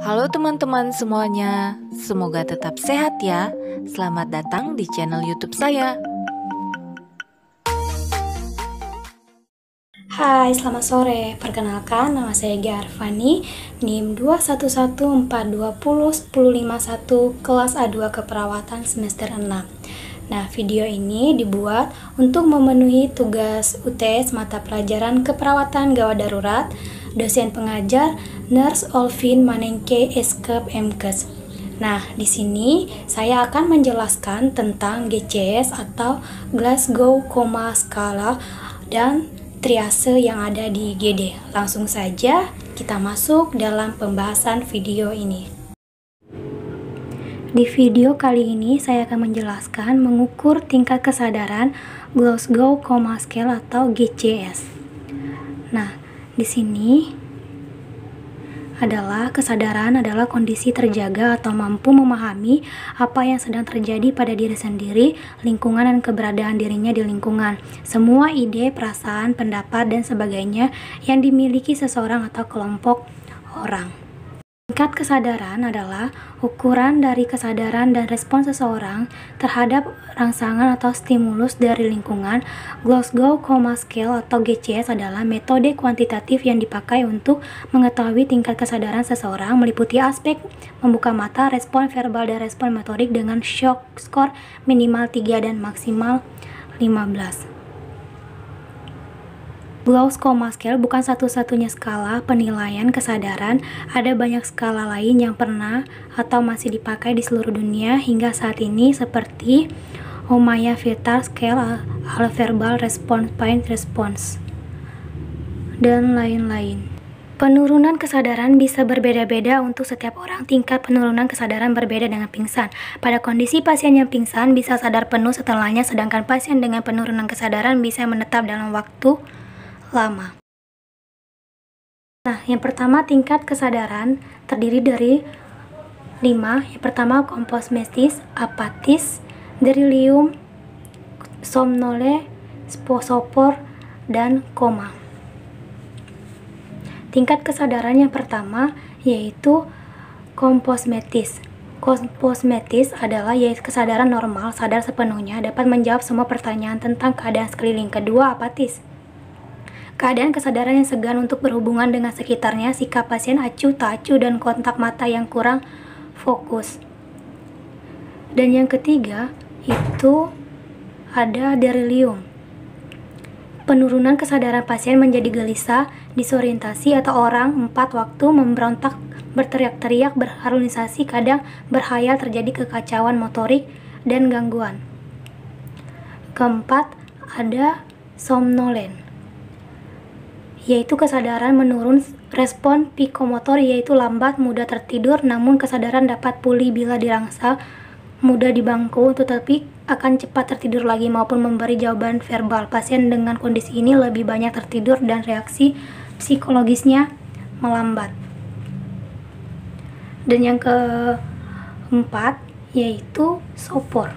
Halo teman-teman semuanya, semoga tetap sehat ya. Selamat datang di channel YouTube saya. Hai, selamat sore. Perkenalkan, nama saya Gia Arfani, NIM 21142201051, kelas A2 Keperawatan semester 6. Nah, video ini dibuat untuk memenuhi tugas UTS mata pelajaran keperawatan gawat darurat, dosen pengajar Nurse Olvin Manengke Eskep MKes. Nah, di sini saya akan menjelaskan tentang GCS atau Glasgow Coma Scale dan triase yang ada di GD. Langsung saja kita masuk dalam pembahasan video ini. Di video kali ini saya akan menjelaskan mengukur tingkat kesadaran Glasgow Coma Scale atau GCS. Nah, di sini kesadaran adalah kondisi terjaga atau mampu memahami apa yang sedang terjadi pada diri sendiri, lingkungan, dan keberadaan dirinya di lingkungan. Semua ide, perasaan, pendapat, dan sebagainya yang dimiliki seseorang atau kelompok orang. Tingkat kesadaran adalah ukuran dari kesadaran dan respons seseorang terhadap rangsangan atau stimulus dari lingkungan. Glasgow Coma Scale atau GCS adalah metode kuantitatif yang dipakai untuk mengetahui tingkat kesadaran seseorang, meliputi aspek membuka mata, respon verbal, dan respon motorik dengan shock score minimal 3 dan maksimal 15. Glasgow Coma Scale bukan satu-satunya skala penilaian kesadaran. Ada banyak skala lain yang pernah atau masih dipakai di seluruh dunia hingga saat ini, seperti Omaya Vitar Scale, Verbal Response Pain Response, dan lain-lain. Penurunan kesadaran bisa berbeda-beda untuk setiap orang. Tingkat penurunan kesadaran berbeda dengan pingsan. Pada kondisi pasien yang pingsan bisa sadar penuh setelahnya, sedangkan pasien dengan penurunan kesadaran bisa menetap dalam waktu lama. Nah, yang pertama tingkat kesadaran terdiri dari 5. Yang pertama komposmetis, apatis, delirium, somnole, sopor, dan koma. Tingkat kesadaran yang pertama yaitu komposmetis. Komposmetis adalah yaitu kesadaran normal, sadar sepenuhnya, dapat menjawab semua pertanyaan tentang keadaan sekeliling. Kedua, apatis. Keadaan kesadaran yang segan untuk berhubungan dengan sekitarnya, sikap pasien acuh tak acuh, dan kontak mata yang kurang fokus. Dan yang ketiga itu ada delirium. Penurunan kesadaran pasien menjadi gelisah, disorientasi, atau orang 4 waktu, memberontak, berteriak-teriak, berhalusinasi, kadang berhayal, terjadi kekacauan motorik dan gangguan. Keempat ada somnolen, yaitu kesadaran menurun, respon psikomotor yaitu lambat, mudah tertidur, namun kesadaran dapat pulih bila dirangsang, mudah di bangku, tetapi akan cepat tertidur lagi maupun memberi jawaban verbal. Pasien dengan kondisi ini lebih banyak tertidur dan reaksi psikologisnya melambat. Dan yang keempat yaitu sopor,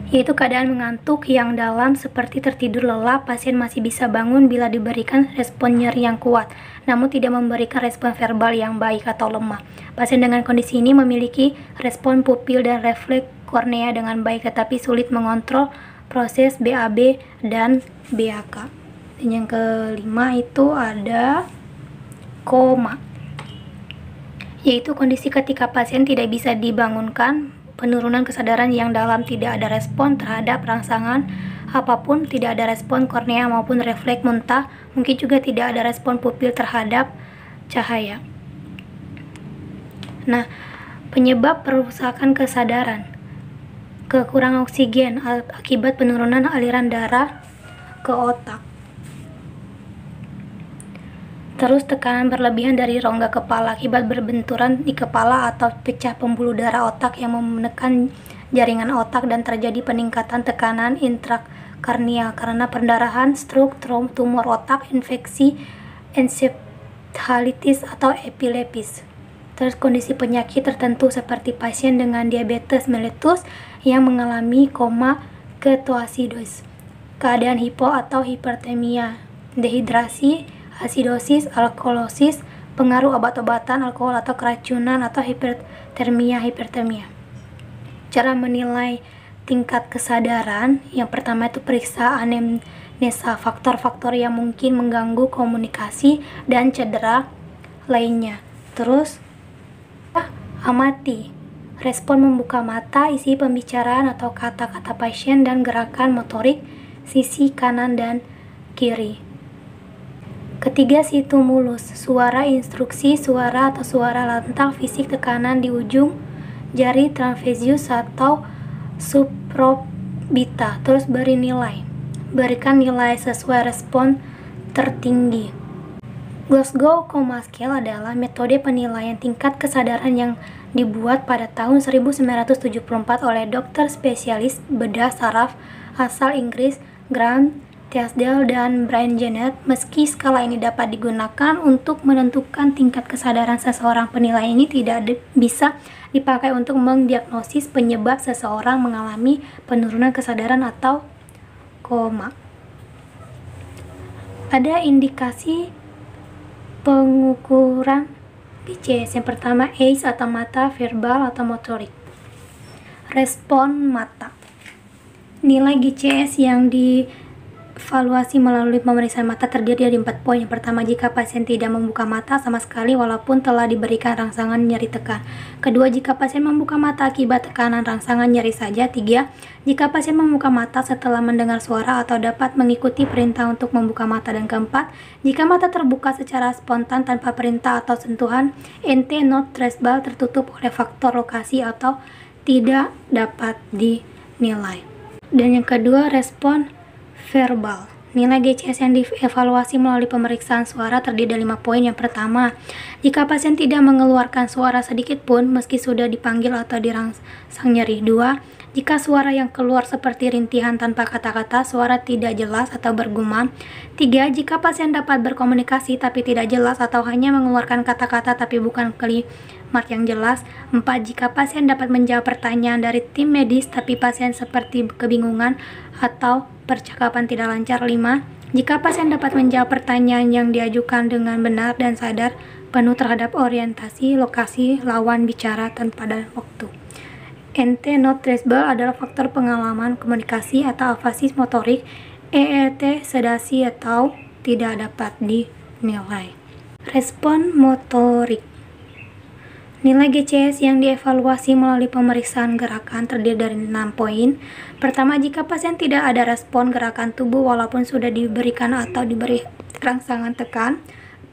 yaitu keadaan mengantuk yang dalam seperti tertidur lelap. Pasien masih bisa bangun bila diberikan respon nyeri yang kuat, namun tidak memberikan respon verbal yang baik atau lemah. Pasien dengan kondisi ini memiliki respon pupil dan refleks kornea dengan baik, tetapi sulit mengontrol proses BAB dan BAK. Dan yang kelima itu ada koma, yaitu kondisi ketika pasien tidak bisa dibangunkan, penurunan kesadaran yang dalam, tidak ada respon terhadap rangsangan apapun, tidak ada respon kornea maupun refleks muntah, mungkin juga tidak ada respon pupil terhadap cahaya. Nah, penyebab perusakan kesadaran: kekurangan oksigen akibat penurunan aliran darah ke otak. Terus tekanan berlebihan dari rongga kepala akibat berbenturan di kepala atau pecah pembuluh darah otak yang menekan jaringan otak, dan terjadi peningkatan tekanan intrakarnial karena perdarahan, stroke, tumor otak, infeksi, encephalitis atau epilepsis. Terus kondisi penyakit tertentu seperti pasien dengan diabetes mellitus yang mengalami koma ketoasidosis, keadaan hipo atau hipertemia, dehidrasi, asidosis, alkalosis, pengaruh obat-obatan, alkohol atau keracunan, atau hipertermia. Cara menilai tingkat kesadaran, yang pertama itu periksa anamnesa, faktor-faktor yang mungkin mengganggu komunikasi dan cedera lainnya. Terus amati respon membuka mata, isi pembicaraan atau kata-kata pasien, dan gerakan motorik sisi kanan dan kiri. Ketiga, stimulus, suara, instruksi, suara atau suara lantang, fisik, tekanan di ujung jari trapezius atau supraorbital. Terus beri nilai. Berikan nilai sesuai respon tertinggi. Glasgow Coma Scale adalah metode penilaian tingkat kesadaran yang dibuat pada tahun 1974 oleh dokter spesialis bedah saraf asal Inggris Graham Teasdale dan Brian Jennett. Meski skala ini dapat digunakan untuk menentukan tingkat kesadaran seseorang, penilaian ini tidak bisa dipakai untuk mendiagnosis penyebab seseorang mengalami penurunan kesadaran atau koma. Ada indikasi pengukuran BCS. Yang pertama, ACE atau mata, verbal atau motorik. Respon mata. Nilai GCS yang dievaluasi melalui pemeriksaan mata terdiri dari 4 poin. Yang pertama, jika pasien tidak membuka mata sama sekali walaupun telah diberikan rangsangan nyeri tekan. Kedua, jika pasien membuka mata akibat tekanan rangsangan nyeri saja. 3, jika pasien membuka mata setelah mendengar suara atau dapat mengikuti perintah untuk membuka mata. Dan keempat, jika mata terbuka secara spontan tanpa perintah atau sentuhan, NT not traceable, tertutup oleh faktor lokasi atau tidak dapat dinilai. Dan yang kedua, respon verbal. Nilai GCS yang dievaluasi melalui pemeriksaan suara terdiri dari 5 poin. Yang pertama, jika pasien tidak mengeluarkan suara sedikit pun meski sudah dipanggil atau dirangsang nyeri. 2, jika suara yang keluar seperti rintihan tanpa kata-kata, suara tidak jelas atau bergumam. 3, jika pasien dapat berkomunikasi tapi tidak jelas atau hanya mengeluarkan kata-kata tapi bukan kalimat yang jelas. 4, jika pasien dapat menjawab pertanyaan dari tim medis tapi pasien seperti kebingungan atau percakapan tidak lancar. 5, jika pasien dapat menjawab pertanyaan yang diajukan dengan benar dan sadar penuh terhadap orientasi, lokasi, lawan bicara, tanpa dan waktu. NT not traceable adalah faktor pengalaman komunikasi atau afasis motorik. EET sedasi atau tidak dapat dinilai. Respon motorik. Nilai GCS yang dievaluasi melalui pemeriksaan gerakan terdiri dari 6 poin. Pertama, jika pasien tidak ada respon gerakan tubuh walaupun sudah diberikan atau diberi rangsangan tekan.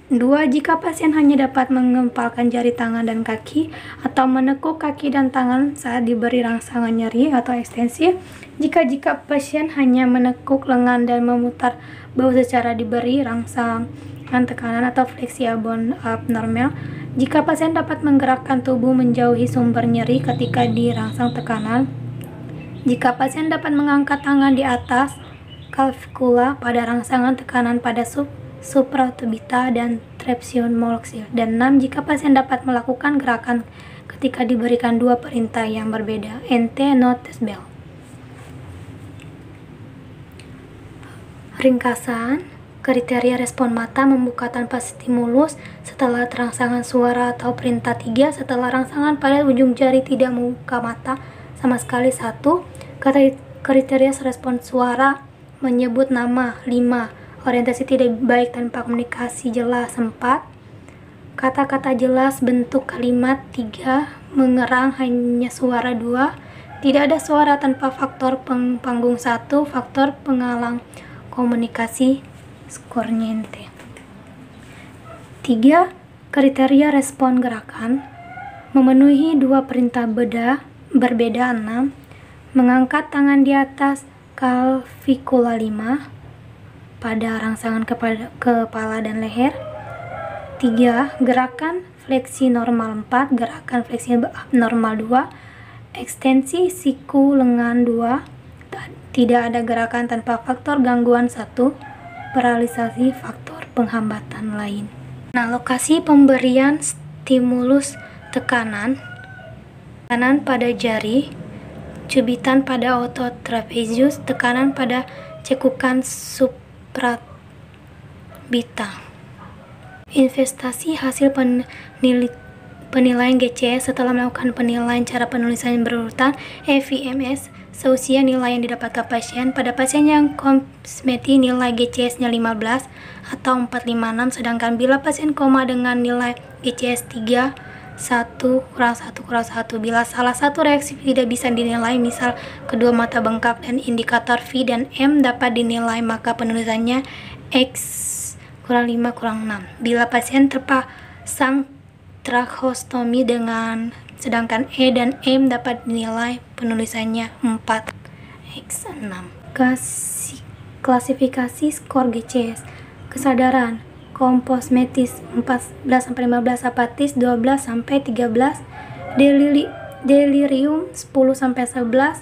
2, jika pasien hanya dapat mengempalkan jari tangan dan kaki atau menekuk kaki dan tangan saat diberi rangsangan nyeri atau ekstensi. Jika pasien hanya menekuk lengan dan memutar bahu secara diberi rangsangan tekanan atau fleksi abnormal. Jika pasien dapat menggerakkan tubuh menjauhi sumber nyeri ketika dirangsang tekanan. Jika pasien dapat mengangkat tangan di atas clavicula pada rangsangan tekanan pada supraorbital dan trapezius maxillaris. Dan 6, jika pasien dapat melakukan gerakan ketika diberikan 2 perintah yang berbeda. NT not traceable. Ringkasan, kriteria respon mata membuka tanpa stimulus setelah rangsangan suara atau perintah. 3, setelah rangsangan pada ujung jari tidak membuka mata sama sekali. 1, kriteria respon suara menyebut nama. 5, orientasi tidak baik tanpa komunikasi jelas. 4, kata-kata jelas bentuk kalimat. 3, mengerang hanya suara. 2, tidak ada suara tanpa faktor panggung. 1, faktor penghalang komunikasi skornya NT. 3, kriteria respon gerakan memenuhi 2 perintah berbeda. 6, mengangkat tangan di atas clavicula. 5, pada rangsangan kepala dan leher. 3, gerakan fleksi normal. 4, gerakan fleksi abnormal. 2, ekstensi siku lengan. 2, tidak ada gerakan tanpa faktor gangguan. 1, paralisasi faktor penghambatan lain. Nah, lokasi pemberian stimulus tekanan pada jari, cubitan pada otot trapezius, tekanan pada cekukan supraorbital. Investasi hasil penilaian GCS setelah melakukan penilaian cara penulisan berurutan (EVMS) seusia nilai yang didapatkan pasien. Pada pasien yang kosmetik nilai GCS-nya 15 atau 456, sedangkan bila pasien koma dengan nilai GCS 3, 1 kurang 1 kurang 1, bila salah satu reaksi tidak bisa dinilai, misal kedua mata bengkak dan indikator V dan M dapat dinilai, maka penulisannya X kurang 5 kurang 6. Bila pasien terpasang tracheostomi dengan sedangkan E dan M dapat dinilai, penulisannya 4x6. Klasifikasi skor GCS. Kesadaran komposmetis 14-15, apatis 12-13, delirium 10-11,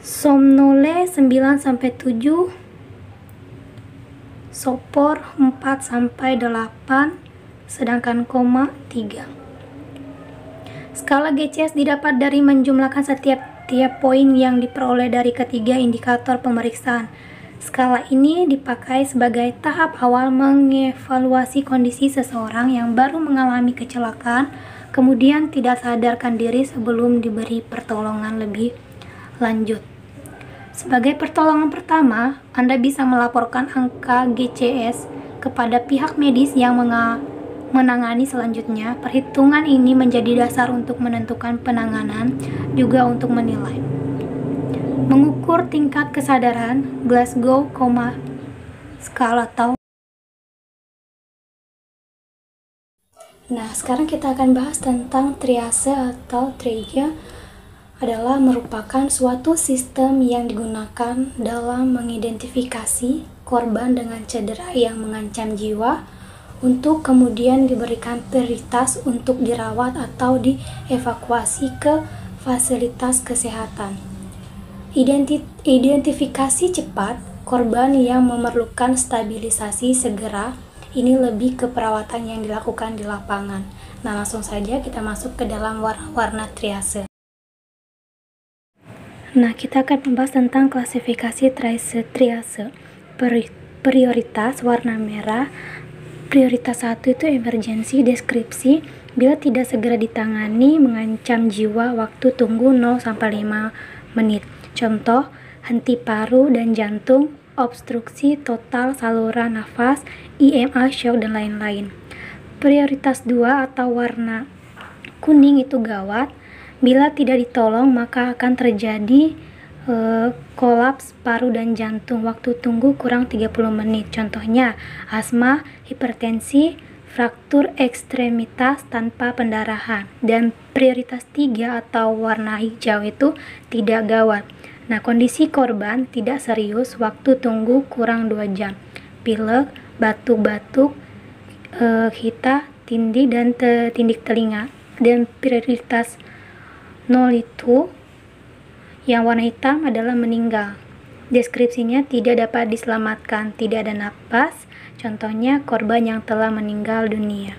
somnole 9-7, sopor 4-8, sedangkan koma 3. Skala GCS didapat dari menjumlahkan setiap poin yang diperoleh dari ketiga indikator pemeriksaan. Skala ini dipakai sebagai tahap awal mengevaluasi kondisi seseorang yang baru mengalami kecelakaan, kemudian tidak sadarkan diri sebelum diberi pertolongan lebih lanjut. Sebagai pertolongan pertama, Anda bisa melaporkan angka GCS kepada pihak medis yang menangani selanjutnya. Perhitungan ini menjadi dasar untuk menentukan penanganan, juga untuk menilai. Mengukur tingkat kesadaran Glasgow Coma Scale atau. Nah, sekarang kita akan bahas tentang triase atau triage. Adalah merupakan suatu sistem yang digunakan dalam mengidentifikasi korban dengan cedera yang mengancam jiwa untuk kemudian diberikan prioritas untuk dirawat atau dievakuasi ke fasilitas kesehatan. Identifikasi cepat korban yang memerlukan stabilisasi segera, ini lebih ke perawatan yang dilakukan di lapangan. Nah, langsung saja kita masuk ke dalam warna triase. Nah, kita akan membahas tentang klasifikasi triase. Prioritas warna merah. Prioritas 1 itu emergency. Deskripsi: bila tidak segera ditangani mengancam jiwa, waktu tunggu 0-5 menit. Contoh: henti paru dan jantung, obstruksi total saluran nafas, EMA, shock, dan lain-lain. Prioritas 2 atau warna kuning itu gawat. Bila tidak ditolong maka akan terjadi kolaps paru dan jantung, waktu tunggu kurang 30 menit. Contohnya asma, hipertensi, fraktur ekstremitas tanpa pendarahan. Dan prioritas 3 atau warna hijau itu tidak gawat. Nah, kondisi korban tidak serius, waktu tunggu kurang 2 jam. Pilek, batuk-batuk, hita, tindih, dan tindik telinga. Dan prioritas 0 itu yang warna hitam adalah meninggal. Deskripsinya tidak dapat diselamatkan, tidak ada napas. Contohnya korban yang telah meninggal dunia.